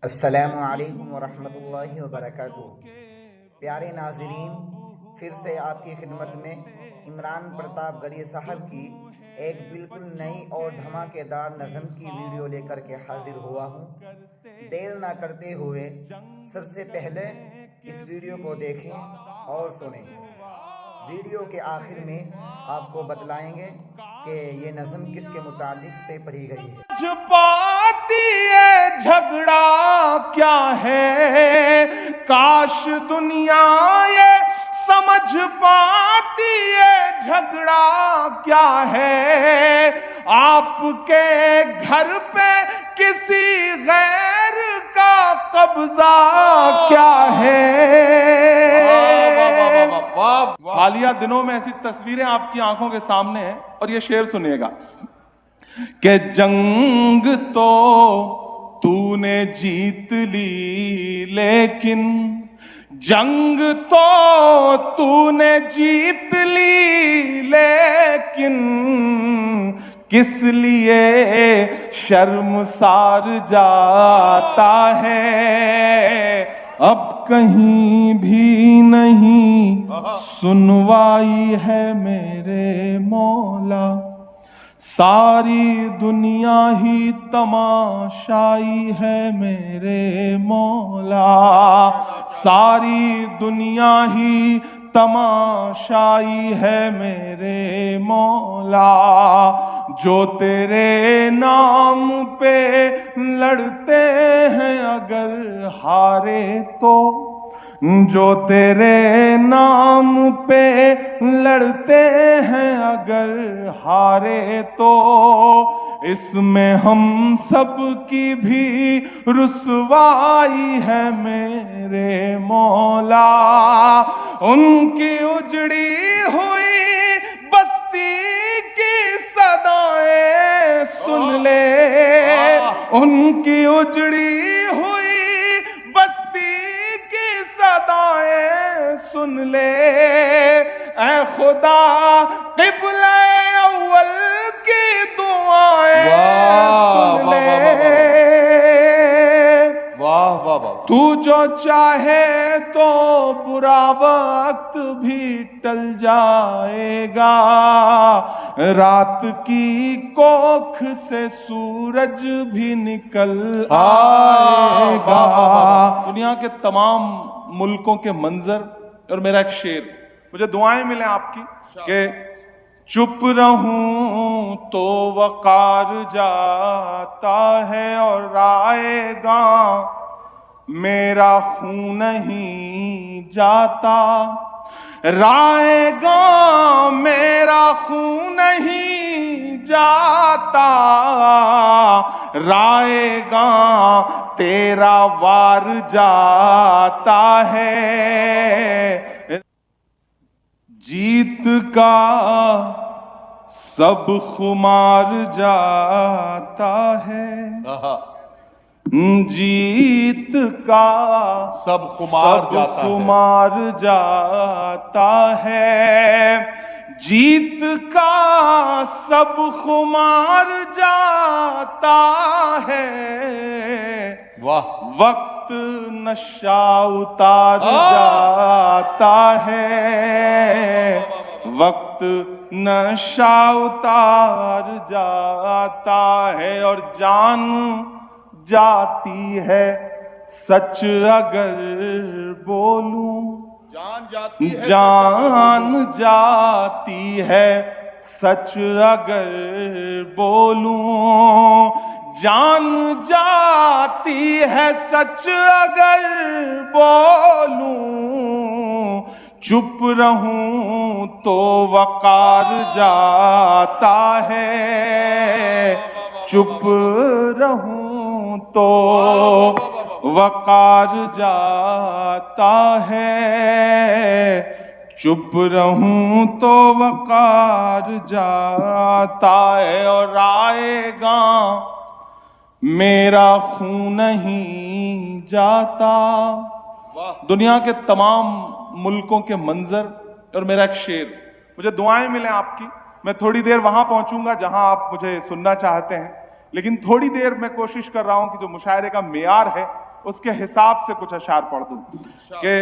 السلام علیکم ورحمۃ اللہ وبرکاتہ۔ پیارے ناظرین، پھر سے آپ کی خدمت میں عمران پرتاپ گڑھی صاحب کی ایک بالکل نئی اور دھماکے دار نظم کی ویڈیو لے کر کے حاضر ہوا ہوں۔ دیر نہ کرتے ہوئے سب سے پہلے اس ویڈیو کو دیکھیں اور سنیں۔ ویڈیو کے آخر میں آپ کو بتلائیں گے کہ یہ نظم کس کے متعلق سے پڑھی گئی ہے۔ پاتی ہے جھگڑا کیا ہے، کاش دنیا یہ سمجھ پاتی ہے جھگڑا کیا ہے، آپ کے گھر پہ کسی غیر کا قبضہ کیا ہے۔ حالیہ دنوں میں ایسی تصویریں آپ کی آنکھوں کے سامنے ہیں، اور یہ شعر سنیے گا کہ جنگ تو نے جیت لی، لیکن جنگ تو نے جیت لی، لیکن کس لیے شرمسار جاتا ہے، اب کہیں بھی نہیں سنوائی ہے میرے مولا، ساری دنیا ہی تماشائی ہے میرے مولا، ساری دنیا ہی تماشائی ہے میرے مولا، جو تیرے نام پہ لڑتے ہیں اگر ہارے تو، جو تیرے نام پہ لڑتے ہیں اگر ہارے تو، اس میں ہم سب کی بھی رسوائی ہے میرے مولا، ان کی اجڑی ہوئی بستی کی صدائیں سن لے، ان کی اجڑی ہوئی بستی کی صدائیں سن لے، اے خدا قبلہ اول کی دعائیں سن لے، تو جو چاہے تو برا وقت بھی ٹل جائے گا، رات کی کوکھ سے سورج بھی نکل آئے گا۔ دنیا کے تمام ملکوں کے منظر اور میرا ایک شعر، مجھے دعائیں ملیں آپ کی کہ چپ رہوں تو وقار جاتا ہے، اور آئے گا میرا خون نہیں جاتا، رائے گا میرا خون نہیں جاتا، رائے گا تیرا وار جاتا ہے، جیت کا سب خمار جاتا ہے، جیت کا سب خمار جاتا ہے، جیت کا سب خمار جاتا ہے، وقت نشہ اتار جاتا ہے، وقت نشہ اتار جاتا ہے، اور جان جاتی ہے سچ اگر بولوں، جان جاتی ہے سچ اگر بولوں، جان جاتی ہے سچ اگر بولوں، چپ رہوں تو وقار جاتا ہے، چپ رہوں تو وقار جاتا ہے، چپ رہوں تو وقار جاتا ہے، اور آئے گا میرا خون نہیں جاتا۔ دنیا کے تمام ملکوں کے منظر اور میرا ایک شعر، مجھے دعائیں ملیں آپ کی، میں تھوڑی دیر وہاں پہنچوں گا جہاں آپ مجھے سننا چاہتے ہیں، لیکن تھوڑی دیر میں کوشش کر رہا ہوں کہ جو مشاعرے کا معیار ہے اس کے حساب سے کچھ اشعار پڑھ دوں کہ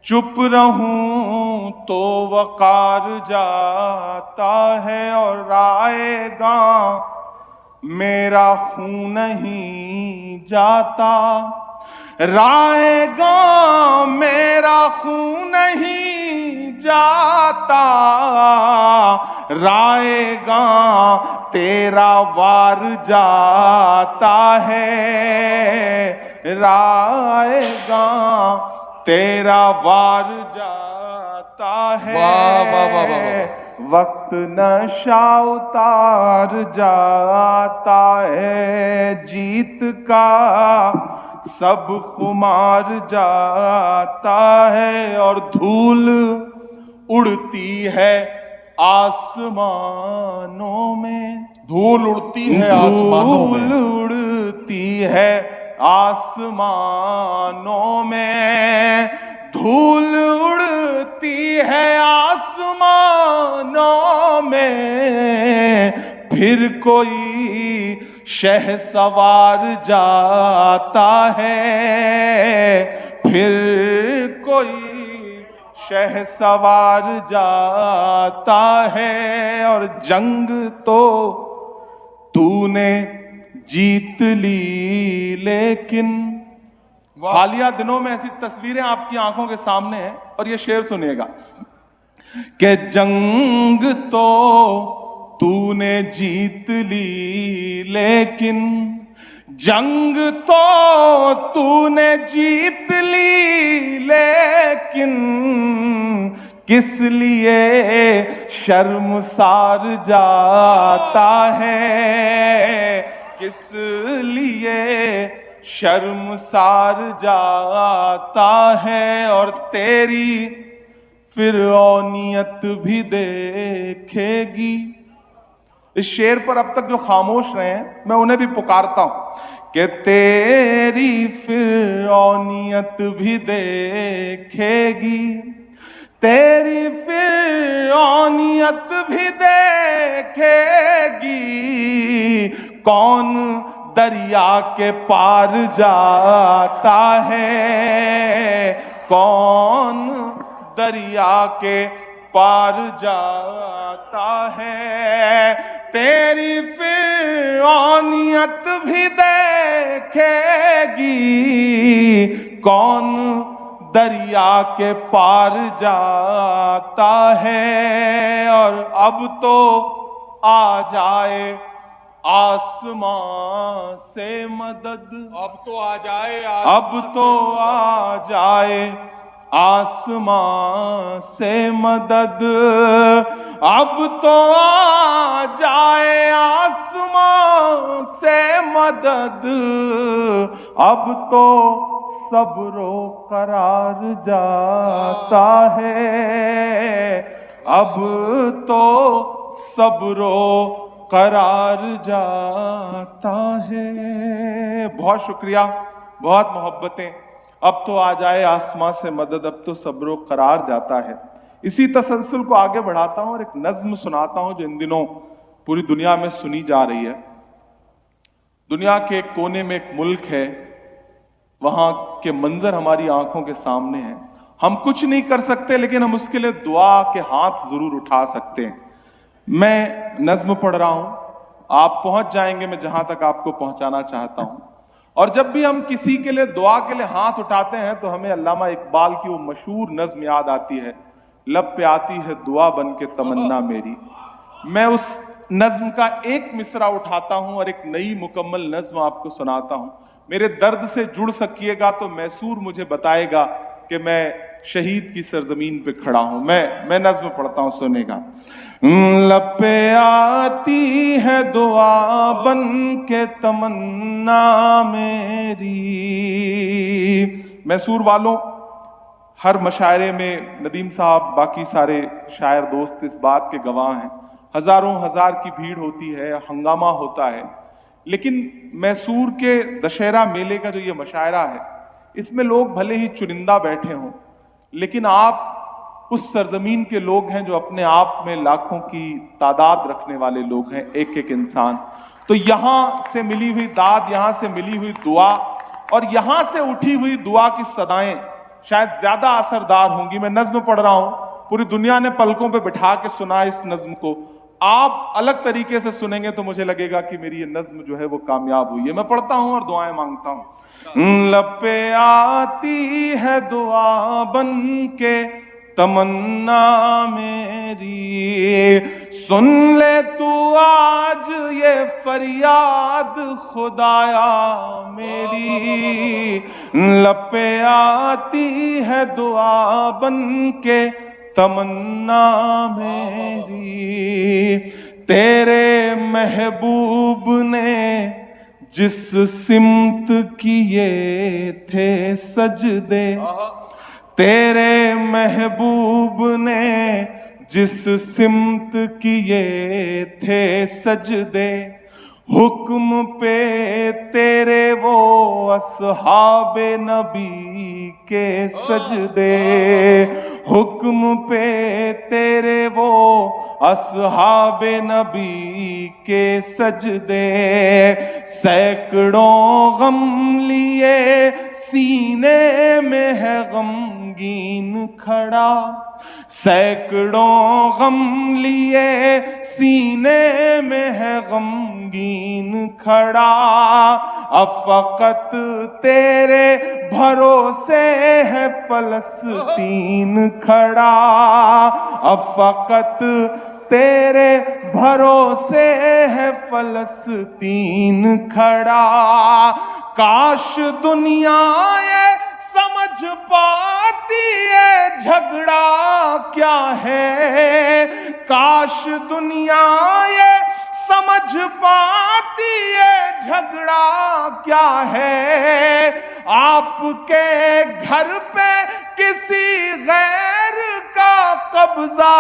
چپ رہوں تو وقار جاتا ہے اور رائے گاں میرا خون نہیں جاتا، رائے گاں میرا خون نہیں جاتا، رائے گاں تیرا وار جاتا ہے، رائے گاں تیرا وار جاتا ہے، وقت نشہ اتار جاتا ہے، جیت کا سب خمار جاتا ہے، اور دھول اڑتی ہے آسمانوں میں، دھول اڑتی ہے آسمانوں میں، دھول اڑتی ہے آسمانوں میں، دھول اڑتی ہے آسمانوں میں، پھر کوئی شہ سوار جاتا ہے، پھر کوئی شہ سوار جاتا ہے، اور جنگ تو نے جیت لی لیکن حالیہ دنوں میں ایسی تصویریں آپ کی آنکھوں کے سامنے ہیں، اور یہ شعر سنیے گا کہ جنگ تو نے جیت لی لیکن، جنگ تو نے جیت لی لیکن، کس لیے شرمسار جاتا ہے، کس لیے شرمسار جاتا ہے، اور تیری فرعونیت بھی دیکھے گی۔ اس شعر پر اب تک جو خاموش رہے ہیں میں انہیں بھی پکارتا ہوں کہ تیری فرعونیت بھی دیکھے گی، تیری فرعونیت بھی دیکھے گی، کون دریا کے پار جاتا ہے، کون دریا کے پار جاتا ہے، تیری فرعونیت بھی دیکھے گی، کون دریا کے پار جاتا ہے، اور اب تو آ جائے آسمان سے مدد، اب تو آ جائے، اب تو آ جائے آسمان سے مدد، اب تو آ جائے آسمان سے مدد، اب تو صبر و قرار جاتا ہے، اب تو صبر و قرار جاتا ہے۔ بہت شکریہ، بہت محبتیں۔ اب تو آ جائے آسمان سے مدد، اب تو صبر و قرار جاتا ہے۔ اسی تسلسل کو آگے بڑھاتا ہوں اور ایک نظم سناتا ہوں جو ان دنوں پوری دنیا میں سنی جا رہی ہے۔ دنیا کے ایک کونے میں ایک ملک ہے، وہاں کے منظر ہماری آنکھوں کے سامنے ہیں، ہم کچھ نہیں کر سکتے لیکن ہم اس کے لیے دعا کے ہاتھ ضرور اٹھا سکتے ہیں۔ میں نظم پڑھ رہا ہوں، آپ پہنچ جائیں گے میں جہاں تک آپ کو پہنچانا چاہتا ہوں، اور جب بھی ہم کسی کے لیے دعا کے لیے ہاتھ اٹھاتے ہیں تو ہمیں علامہ اقبال کی وہ مشہور نظم یاد آتی ہے، لب پہ آتی ہے دعا بن کے تمنا میری۔ میں اس نظم کا ایک مصرع اٹھاتا ہوں اور ایک نئی مکمل نظم آپ کو سناتا ہوں۔ میرے درد سے جڑ سکیے گا تو میسور مجھے بتائے گا کہ میں شہید کی سرزمین پہ کھڑا ہوں۔ میں نظم پڑھتا ہوں، سنے گا۔ لب پہ آتی ہے دعا بن کے تمنا میری۔ میسور والوں، ہر مشاعرے میں ندیم صاحب، باقی سارے شاعر دوست اس بات کے گواہ ہیں، ہزاروں ہزار کی بھیڑ ہوتی ہے، ہنگامہ ہوتا ہے، لیکن میسور کے دشہرہ میلے کا جو یہ مشاعرہ ہے، اس میں لوگ بھلے ہی چنندہ بیٹھے ہوں، لیکن آپ اس سرزمین کے لوگ ہیں جو اپنے آپ میں لاکھوں کی تعداد رکھنے والے لوگ ہیں، ایک ایک انسان۔ تو یہاں سے ملی ہوئی داد، یہاں سے ملی ہوئی دعا اور یہاں سے اٹھی ہوئی دعا کی صدائیں شاید زیادہ اثردار ہوں گی. میں نظم پڑھ رہا ہوں, پوری دنیا نے پلکوں پہ بٹھا کے سنا اس نظم کو. آپ الگ طریقے سے سنیں گے تو مجھے لگے گا کہ میری یہ نظم جو ہے وہ کامیاب ہوئی ہے. میں پڑھتا ہوں اور دعائیں مانگتا ہوں. لب پہ آتی ہے دعا بن کے تمنا میری, سن لے تو آج یہ فریاد خدایا میری. لب پہ آتی ہے دعا بن کے تمنا میری, تیرے محبوب نے جس سمت کیے تھے سجدے, تیرے محبوب نے جس سمت کیے تھے سجدے, حکم پہ تیرے وہ اصحاب نبی کے سجدے, حکم پہ تیرے وہ اصحاب نبی کے سجدے. سینکڑوں غم لیے سینے میں ہے غمگین کھڑا, سینکڑوں غم لیے سینے میں ہے غمگین کھڑا. اب فقط تیرے بھروسے ہے فلسطین کھڑا, اب فقط تیرے بھروسے ہے فلسطین کھڑا. کاش دنیا یہ سمجھ پاتی ہے جھگڑا کیا ہے, کاش دنیا یہ سمجھ پاتی ہے جھگڑا کیا ہے. آپ کے گھر پہ کسی غیر کا قبضہ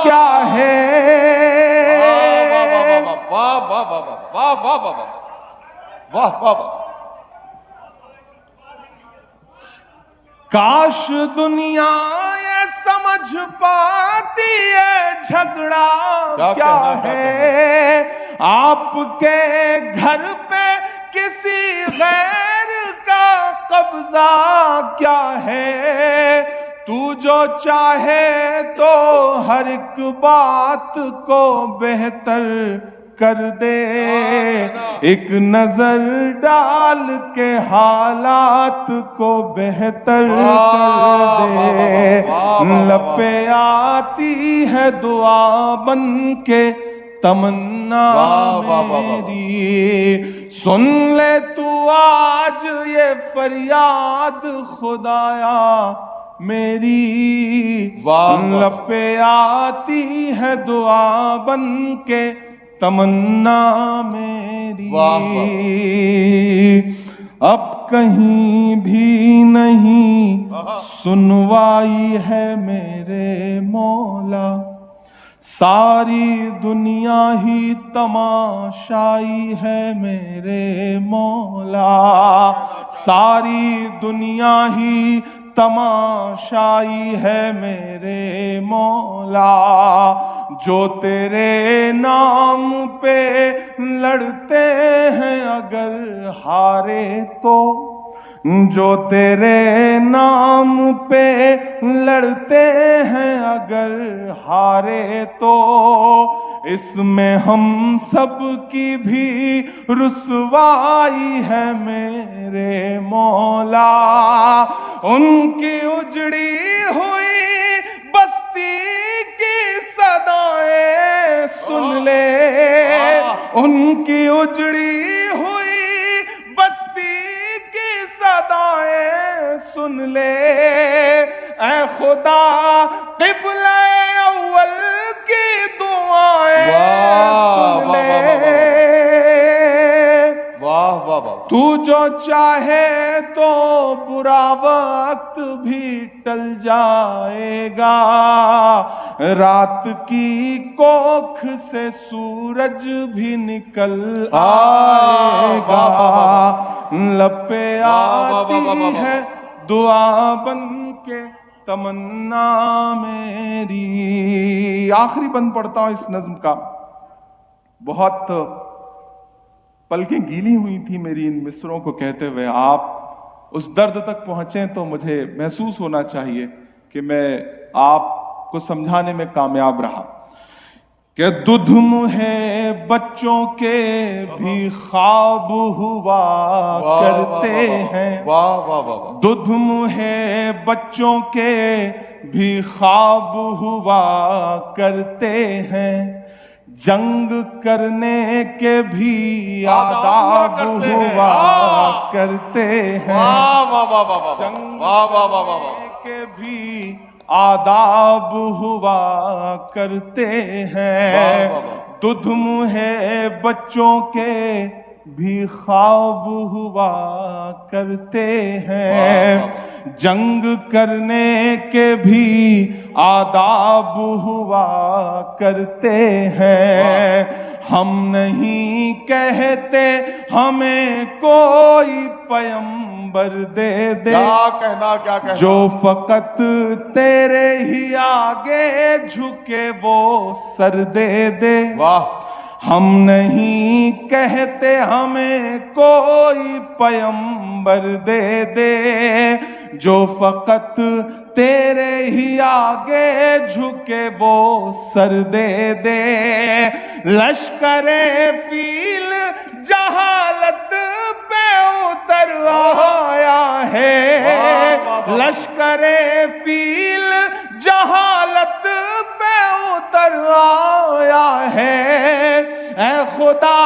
کیا ہے. واہ واہ واہ واہ واہ واہ واہ واہ واہ. کاش دنیا یہ سمجھ پاتی ہے جھگڑا کیا ہے. آپ کے گھر پہ کسی غیر کا قبضہ کیا ہے. تو جو چاہے تو ہر ایک بات کو بہتر کر دے, ایک نظر ڈال کے حالات کو بہتر کر دے. لب پہ آتی ہے دعا بن کے تمنا میری, سن لے تو آج یہ فریاد خدایا میری. لب پہ آتی ہے دعا بن کے تمنا میری. اب کہیں بھی نہیں سنوائی ہے میرے مولا, ساری دنیا ہی تماشائی ہے میرے مولا, ساری دنیا ہی تماشائی ہے میرے مولا. جو تیرے نام پہ لڑتے ہیں اگر ہارے تو, جو تیرے نام پہ لڑتے ہیں اگر ہارے تو, اس میں ہم سب کی بھی رسوائی ہے میرے مولا. ان کی اجڑی ہوئی بستی کی صدائیں سن لے, ان کی اجڑی ہوئی بستی کی صدائیں سن لے. اے خدا قبلہ اول کی دعائیں سن لے. تو جو چاہے تو برا وقت بھی ٹل جائے گا, رات کی کوکھ سے سورج بھی نکل آئے گا. لب پہ آتی ہے دعا بن کے تمنا میری. آخری بند پڑھتا ہوں اس نظم کا. بہت پلکیں گیلی ہوئی تھی میری ان مصروں کو کہتے ہوئے. آپ اس درد تک پہنچیں تو مجھے محسوس ہونا چاہیے کہ میں آپ کو سمجھانے میں کامیاب رہا کہ دودھ ہے بچوں کے بھی خواب ہوا کرتے ہیں، واہ واہ واہ، دودھ ہے بچوں کے بھی خواب ہوا کرتے ہیں، جنگ کرنے کے بھی آداب ہوا کرتے ہیں، واہ واہ واہ واہ واہ، جنگ واہ واہ واہ واہ، کے بھی آداب ہوا کرتے ہیں، دودھ ہے بچوں کے بھی خواب ہوا کرتے ہیں، جنگ کرنے کے بھی آداب ہوا کرتے ہیں، ہم نہیں کہتے ہمیں کوئی پیمبر دے دے، کیا کہنا کیا کہنا، جو فقط تیرے ہی آگے جھکے وہ سر دے دے، واہ، ہم نہیں کہتے ہمیں کوئی پیمبر دے دے، جو فقط تیرے ہی آگے جھکے وہ سر دے دے، لشکر فیل جہالت پہ اتر آیا ہے، لشکر فیل جہالت پہ اتر آیا ہے، اے خدا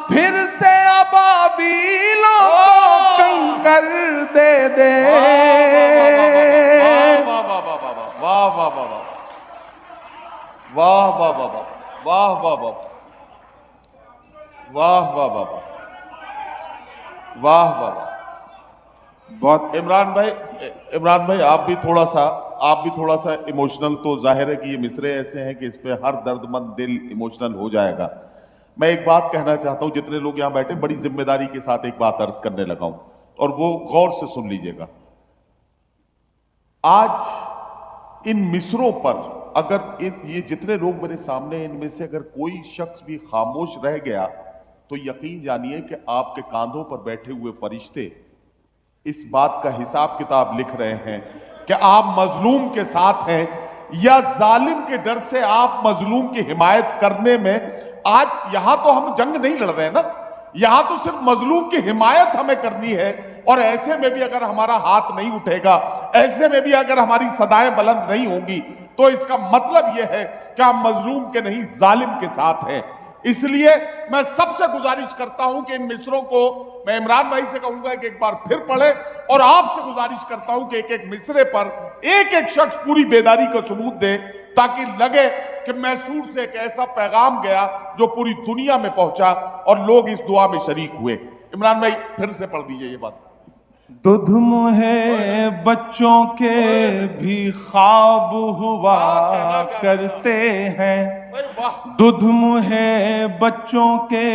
پھر سے ابابیلوں کو کنکر دے دے، واہ واہ واہ واہ واہ واہ واہ واہ واہ واہ واہ واہ واہ واہ واہ واہ واہ واہ، بہت عمران بھائی آپ بھی تھوڑا سا ایموشنل، تو ظاہر ہے کہ یہ مصرے ایسے ہیں کہ اس پہ ہر درد مند دل ایموشنل ہو جائے گا۔ میں ایک بات کہنا چاہتا ہوں، جتنے لوگ یہاں بیٹھے بڑی ذمہ داری کے ساتھ ایک بات عرض کرنے لگا ہوں، اور وہ غور سے سن لیجئے گا۔ آج ان مصروں پر اگر یہ جتنے لوگ میرے سامنے ان میں سے اگر کوئی شخص بھی خاموش رہ گیا تو یقین جانیے کہ آپ کے کاندھوں پر بیٹھے ہوئے فرشتے اس بات کا حساب کتاب لکھ رہے ہیں کہ آپ مظلوم کے ساتھ ہیں یا ظالم کے ڈر سے آپ مظلوم کی حمایت کرنے میں۔ آج یہاں تو ہم جنگ نہیں لڑ رہے نا، یہاں تو صرف مظلوم کی حمایت ہمیں کرنی ہے، اور ایسے میں بھی اگر ہمارا ہاتھ نہیں اٹھے گا، ایسے میں بھی اگر ہماری صدائیں بلند نہیں ہوں گی، تو اس کا مطلب یہ ہے کہ ہم مظلوم کے نہیں ظالم کے ساتھ ہیں۔ اس لیے میں سب سے گزارش کرتا ہوں کہ ان مصروں کو میں عمران بھائی سے کہوں گا کہ ایک بار پھر پڑھے، اور آپ سے گزارش کرتا ہوں کہ ایک ایک مصرے پر ایک ایک شخص پوری بیداری کا ثبوت دے، تاکہ لگے کہ میسور سے ایک ایسا پیغام گیا جو پوری دنیا میں پہنچا اور لوگ اس دعا میں شریک ہوئے۔ عمران بھائی پھر سے پڑھ دیجئے یہ بات۔ دودھ ہے بچوں کے بھی خواب ہوا کرتے ہیں، دودھ ہے بچوں کے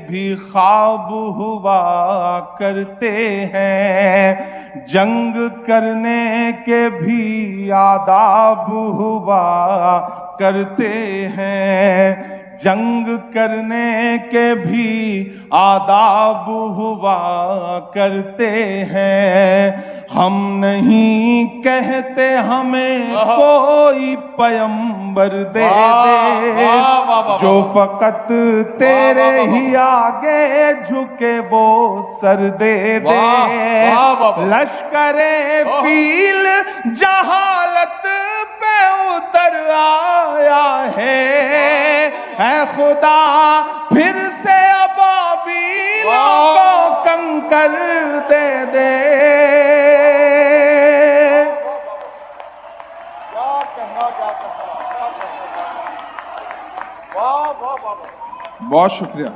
بھی خواب ہوا کرتے ہیں، جنگ کرنے کے بھی آداب ہوا کرتے ہیں، جنگ کرنے کے بھی آداب ہوا کرتے ہیں، ہم نہیں کہتے ہمیں کوئی پیمبر دے دے، جو فقط تیرے ہی آگے جھکے وہ سر دے دے، لشکر فیل جہالت پہ اتر آیا ہے، اے خدا پھر سے ابابیلوں کو کنکر دے دے۔ بہت شکریہ،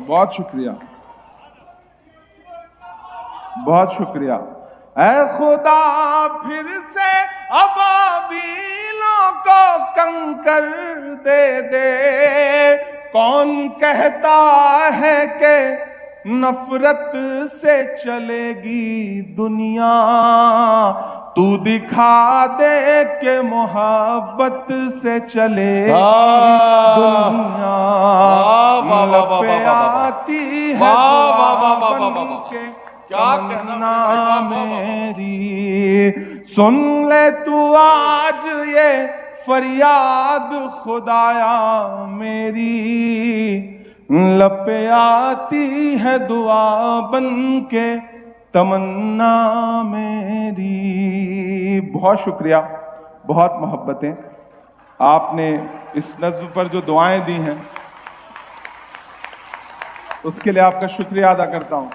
بہت شکریہ، بہت شکریہ۔ اے خدا پھر سے ابابیلوں کو کنکر دے دے، کون کہتا ہے کہ نفرت سے چلے گی دنیا، تو دکھا دے کہ محبت سے چلے گی دنیا، لب پہ آتی ہے دعا بن کے، تمنا میری، سن لے تو آج یہ فریاد خدایا میری، لب پہ آتی ہے دعا بن کے تمنا میری۔ بہت شکریہ، بہت محبتیں، آپ نے اس نظم پر جو دعائیں دی ہیں اس کے لیے آپ کا شکریہ ادا کرتا ہوں۔